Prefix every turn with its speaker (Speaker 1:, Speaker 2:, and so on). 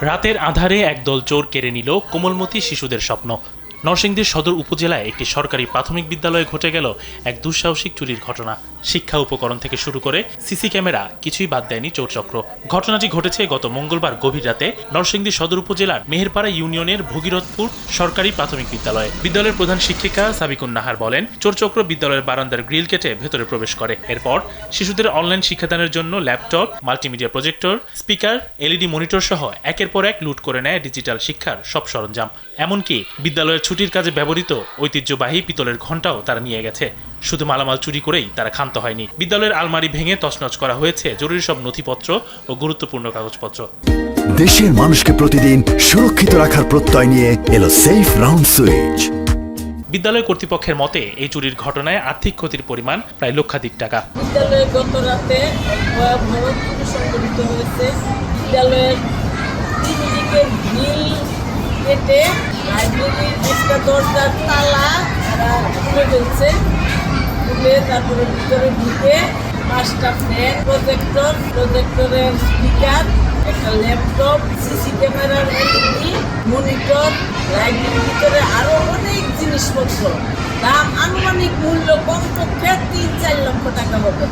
Speaker 1: রাতের আঁধারে একদল চোর কেড়ে নিল কোমলমতি শিশুদের স্বপ্ন। নরসিংদীর সদর উপজেলায় একটি সরকারি প্রাথমিক বিদ্যালয়ে ঘটে গেল এক দুঃসাহসিক চুরির ঘটনা। শিক্ষা উপকরণ থেকে শুরু করে সিসি ক্যামেরা কিছুই বাদ দেয়নি চোরচক্র। ঘটনাটি ঘটেছে গত মঙ্গলবার গভীর রাতে নরসিংদী সদর উপজেলার মেহেরপাড়া ইউনিয়নের ভগীরথপুর সরকারি প্রাথমিক বিদ্যালয়ে। বিদ্যালয়ের প্রধান শিক্ষিকা সাবিকুন নাহার বলেন, চোরচক্র বিদ্যালয়ের বারান্দার গ্রিল কেটে ভেতরে প্রবেশ করে। এরপর শিশুদের অনলাইন শিক্ষাদানের জন্য laptop, multimedia projector, speaker, LED monitor সহ একের পর এক লুট করে নেয় ডিজিটাল শিক্ষার সব সরঞ্জাম। এমনকি বিদ্যালয়ের ছুটির কাজে ব্যবহৃত ঐতিহ্যবাহী পিতলের ঘণ্টাও তারা নিয়ে গেছে। শুধু মালামাল চুরি করেই তারা ক্ষান্ত হয়নি, বিদ্যালয়ের আলমারি ভেঙে তছনছ করা হয়েছে জরুরি সব নথিপত্র ও গুরুত্বপূর্ণ কাগজপত্র।
Speaker 2: দেশের মানুষকে প্রতিদিন সুরক্ষিত রাখার প্রত্যয় নিয়ে এলো সেফ রাউন্ড সুইচ।
Speaker 1: বিদ্যালয় কর্তৃপক্ষের মতে এই চুরির ঘটনায় আর্থিক ক্ষতির পরিমাণ প্রায় লক্ষাধিক টাকা।
Speaker 3: বিদ্যালয়ে গত রাতে ভয়াবহ চুরি সংঘটিত হয়েছে। বিদ্যালয়ের তিনদিকে গ্রিল কেটে লাইব্রেরির একটা দরজার তালা তারা খুলে ফেলছে। খুলে তারপরে ভিতরে ঢুকে 5টা ফ্যান, প্রজেক্টরের স্পিকার, একটা ল্যাপটপ, সিসি ক্যামেরার এলইডি মনিটর, লাইব্রেরির ভিতরে আরো অনেক জিনিসপত্র, দাম আনুমানিক মূল্য কমপক্ষে 3-4 লক্ষ টাকা হবে।